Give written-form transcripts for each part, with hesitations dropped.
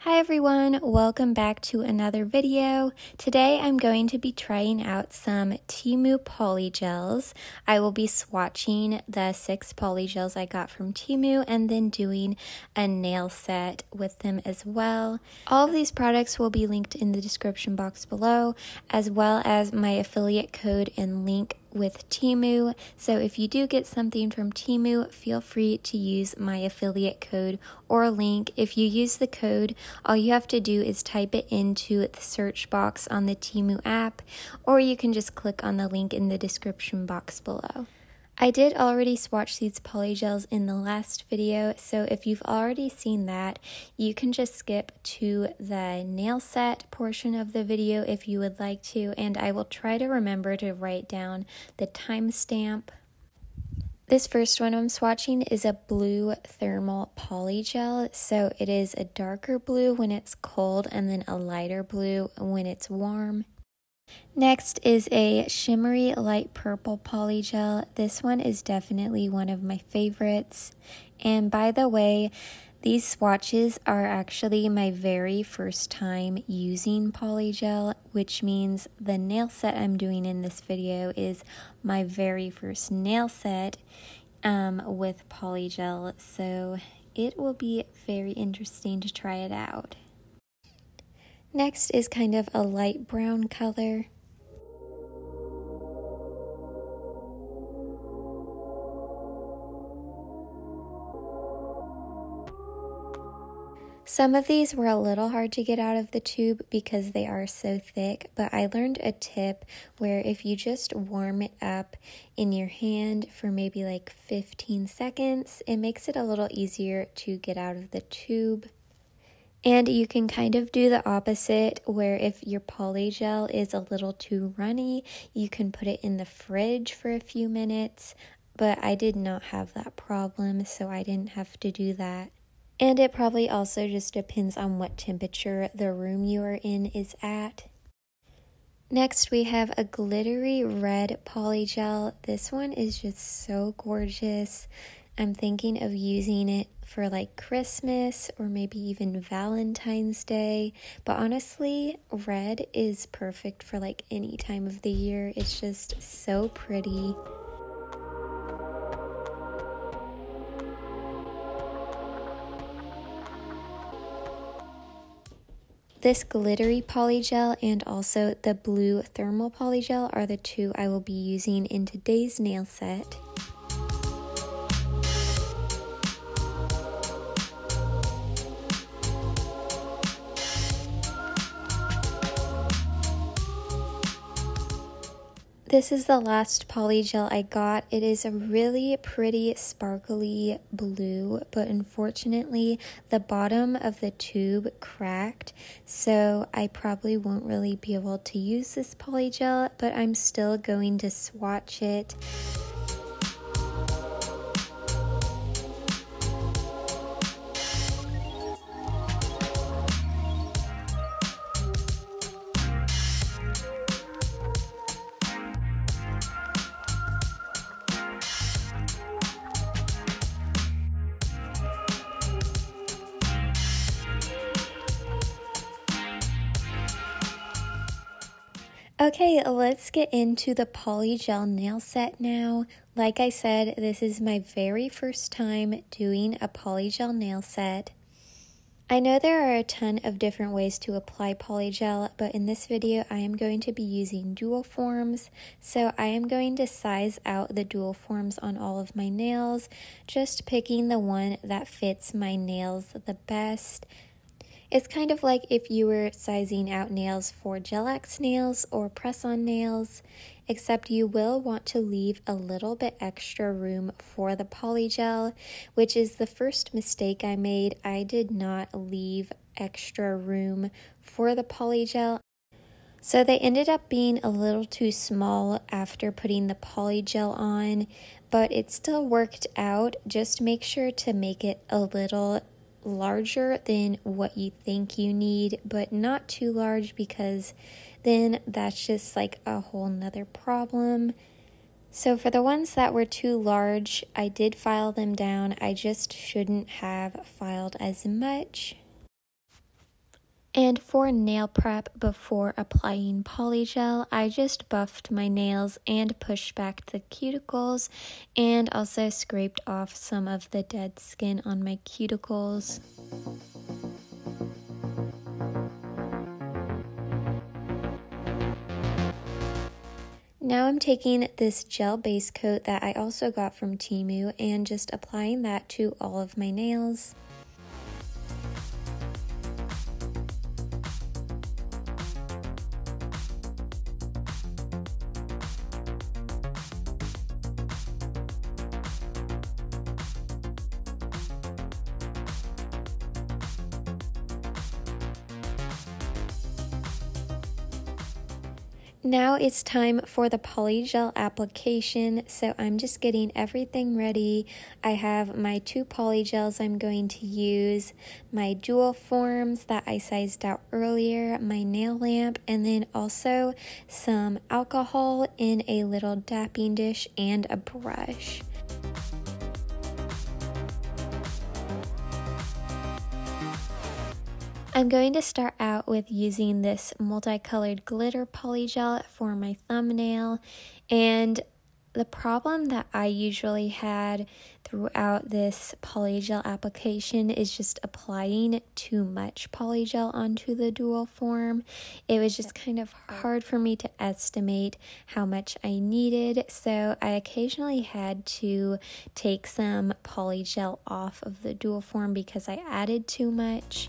Hi everyone, welcome back to another video. Today I'm going to be trying out some Temu polygels. I will be swatching the 6 polygels I got from Temu and then doing a nail set with them as well. All of these products will be linked in the description box below, as well as my affiliate code and link with Temu. So if you do get something from Temu, feel free to use my affiliate code or link. If you use the code, all you have to do is type it into the search box on the Temu app, or you can just click on the link in the description box below. I did already swatch these polygels in the last video, so if you've already seen that, you can just skip to the nail set portion of the video if you would like to, and I will try to remember to write down the timestamp. This first one I'm swatching is a blue thermal polygel, so it is a darker blue when it's cold and then a lighter blue when it's warm. Next is a shimmery light purple polygel. This one is definitely one of my favorites. And by the way, these swatches are actually my very first time using polygel, which means the nail set I'm doing in this video is my very first nail set with polygel. So it will be very interesting to try it out. Next is kind of a light brown color. Some of these were a little hard to get out of the tube because they are so thick, but I learned a tip where if you just warm it up in your hand for maybe like 15 seconds, it makes it a little easier to get out of the tube. And you can kind of do the opposite, where if your polygel is a little too runny, you can put it in the fridge for a few minutes, but I did not have that problem, so I didn't have to do that. And it probably also just depends on what temperature the room you are in is at. Next, we have a glittery red polygel. This one is just so gorgeous. I'm thinking of using it for like Christmas or maybe even Valentine's Day. But honestly, red is perfect for like any time of the year. It's just so pretty. This glittery polygel and also the blue thermal polygel are the two I will be using in today's nail set. This is the last polygel I got. It is a really pretty sparkly blue, but unfortunately the bottom of the tube cracked, so I probably won't really be able to use this polygel, but I'm still going to swatch it. Okay, let's get into the polygel nail set now. Like I said, this is my very first time doing a polygel nail set. I know there are a ton of different ways to apply polygel, but in this video I am going to be using dual forms. So I am going to size out the dual forms on all of my nails, just picking the one that fits my nails the best. It's kind of like if you were sizing out nails for gel-X nails or press-on nails, except you will want to leave a little bit extra room for the polygel, which is the first mistake I made. I did not leave extra room for the polygel, so they ended up being a little too small after putting the polygel on, but it still worked out. Just make sure to make it a little larger than what you think you need, but not too large, because then that's just like a whole nother problem. So for the ones that were too large, I did file them down. I just shouldn't have filed as much. And for nail prep before applying polygel, I just buffed my nails and pushed back the cuticles and also scraped off some of the dead skin on my cuticles. Now I'm taking this gel base coat that I also got from Temu and just applying that to all of my nails. Now it's time for the polygel application, so I'm just getting everything ready. I have my 2 polygels I'm going to use, my dual forms that I sized out earlier, my nail lamp, and then also some alcohol in a little dapping dish and a brush. I'm going to start out with using this multicolored glitter polygel for my thumbnail, and the problem that I usually had throughout this polygel application is just applying too much polygel onto the dual form. It was just kind of hard for me to estimate how much I needed, so I occasionally had to take some polygel off of the dual form because I added too much.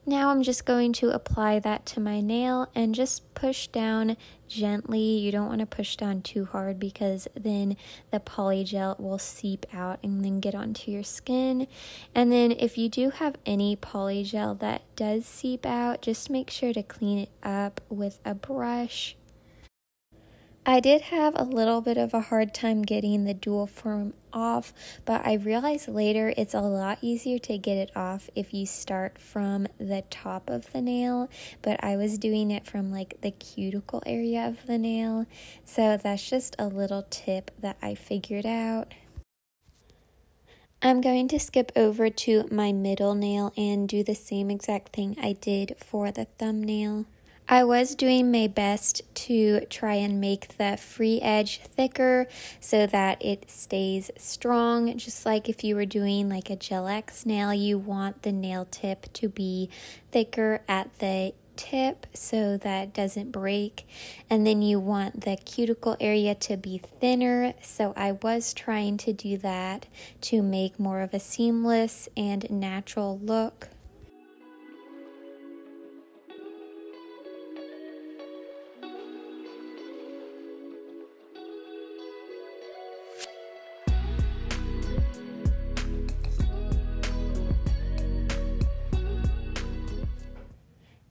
Now I'm just going to apply that to my nail and just push down gently. You don't want to push down too hard because then the polygel will seep out and then get onto your skin. And then if you do have any polygel that does seep out, just make sure to clean it up with a brush. I did have a little bit of a hard time getting the dual form off, but I realized later it's a lot easier to get it off if you start from the top of the nail, but I was doing it from like the cuticle area of the nail, so that's just a little tip that I figured out. I'm going to skip over to my middle nail and do the same exact thing I did for the thumbnail. I was doing my best to try and make the free edge thicker so that it stays strong. Just like if you were doing like a Gel X nail, you want the nail tip to be thicker at the tip so that it doesn't break, and then you want the cuticle area to be thinner, so I was trying to do that to make more of a seamless and natural look.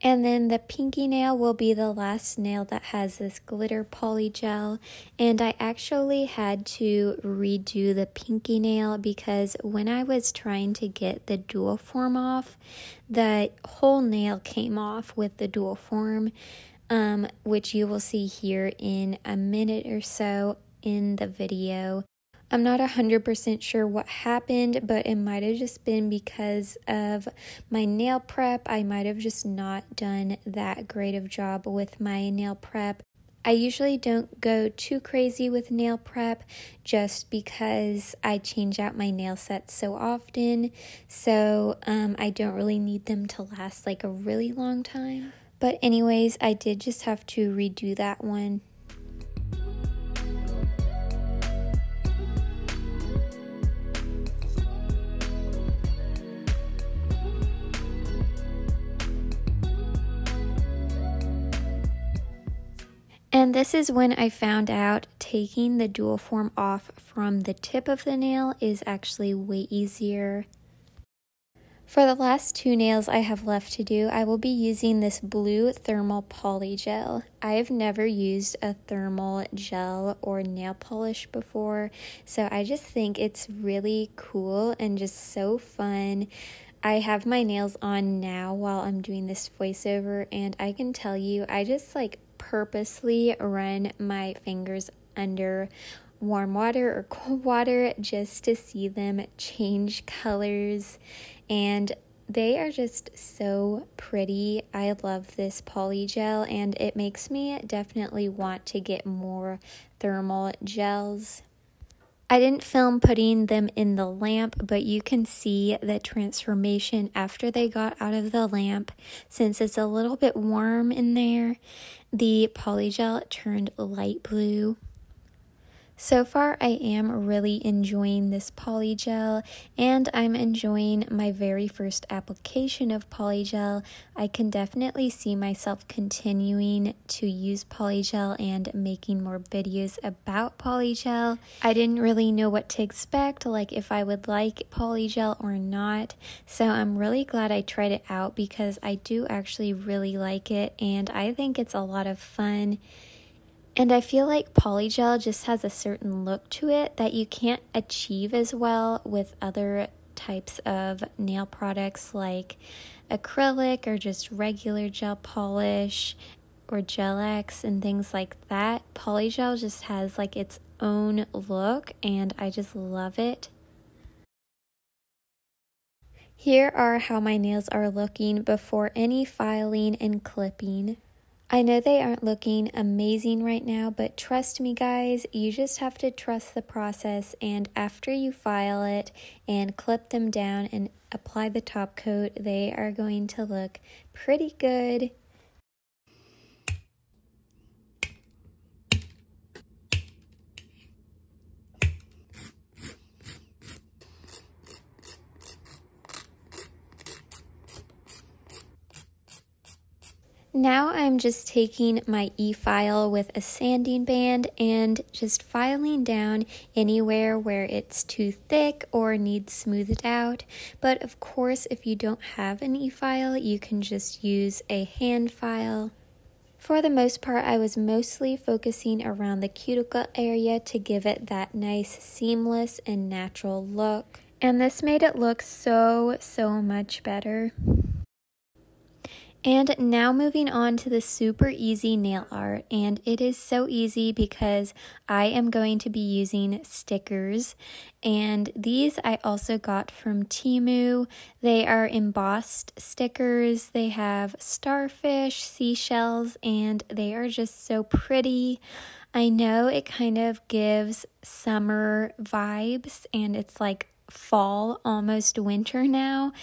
And then the pinky nail will be the last nail that has this glitter polygel, and I actually had to redo the pinky nail because when I was trying to get the dual form off, the whole nail came off with the dual form, which you will see here in a minute or so in the video. I'm not 100% sure what happened, but it might have just been because of my nail prep. I might have just not done that great of job with my nail prep. I usually don't go too crazy with nail prep just because I change out my nail sets so often, so I don't really need them to last like a really long time. But anyways, I did just have to redo that one. And this is when I found out taking the dual form off from the tip of the nail is actually way easier. For the last 2 nails I have left to do, I will be using this blue thermal polygel. I have never used a thermal gel or nail polish before, so I just think it's really cool and just so fun. I have my nails on now while I'm doing this voiceover, and I can tell you, I just like purposely run my fingers under warm water or cold water just to see them change colors, and they are just so pretty. I love this Polygel, and it makes me definitely want to get more thermal gels. I didn't film putting them in the lamp, but you can see the transformation after they got out of the lamp. Since it's a little bit warm in there, the Polygel turned light blue. So far, I am really enjoying this Polygel, and I'm enjoying my very first application of Polygel. I can definitely see myself continuing to use Polygel and making more videos about Polygel. I didn't really know what to expect, like if I would like Polygel or not, so I'm really glad I tried it out because I do actually really like it, and I think it's a lot of fun. And I feel like Polygel just has a certain look to it that you can't achieve as well with other types of nail products like acrylic or just regular gel polish or Gel X and things like that. Polygel just has like its own look, and I just love it. Here are how my nails are looking before any filing and clipping. I know they aren't looking amazing right now, but trust me guys, you just have to trust the process, and after you file it and clip them down and apply the top coat, they are going to look pretty good. Now I'm just taking my e-file with a sanding band and just filing down anywhere where it's too thick or needs smoothed out. But of course, if you don't have an e-file, you can just use a hand file. For the most part, I was mostly focusing around the cuticle area to give it that nice seamless and natural look. And this made it look so much better. And now moving on to the super easy nail art, and it is so easy because I am going to be using stickers, and these I also got from Temu. They are embossed stickers. They have starfish, seashells, and they are just so pretty. I know it kind of gives summer vibes, and it's like fall, almost winter now,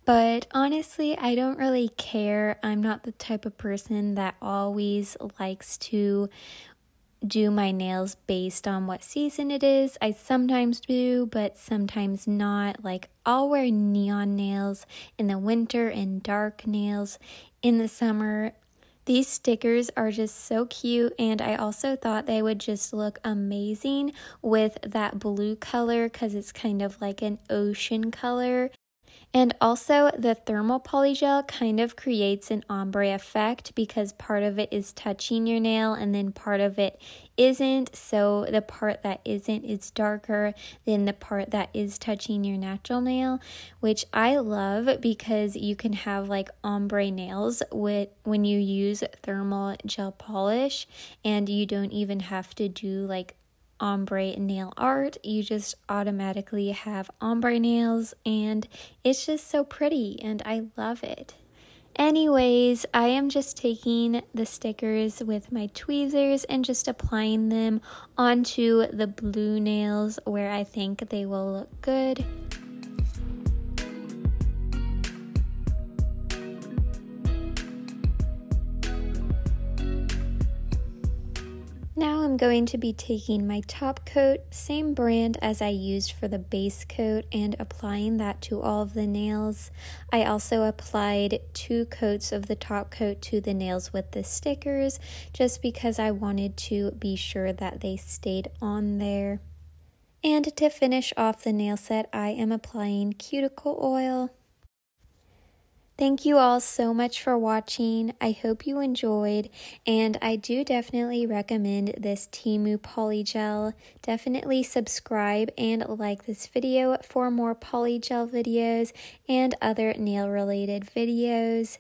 but honestly, I don't really care. I'm not the type of person that always likes to do my nails based on what season it is. I sometimes do, but sometimes not. Like, I'll wear neon nails in the winter and dark nails in the summer. These stickers are just so cute, and I also thought they would just look amazing with that blue color because it's kind of like an ocean color. And also the thermal polygel kind of creates an ombre effect because part of it is touching your nail and then part of it isn't. So the part that isn't is darker than the part that is touching your natural nail, which I love because you can have like ombre nails when you use thermal gel polish, and you don't even have to do like ombre nail art. You just automatically have ombre nails, and it's just so pretty and I love it. Anyways, I am just taking the stickers with my tweezers and just applying them onto the blue nails where I think they will look good. Now I'm going to be taking my top coat, same brand as I used for the base coat, and applying that to all of the nails. I also applied 2 coats of the top coat to the nails with the stickers, just because I wanted to be sure that they stayed on there. And to finish off the nail set, I am applying cuticle oil. Thank you all so much for watching. I hope you enjoyed, and I do definitely recommend this Temu Polygel. Definitely subscribe and like this video for more Polygel videos and other nail related videos.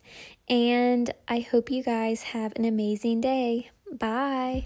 And I hope you guys have an amazing day. Bye!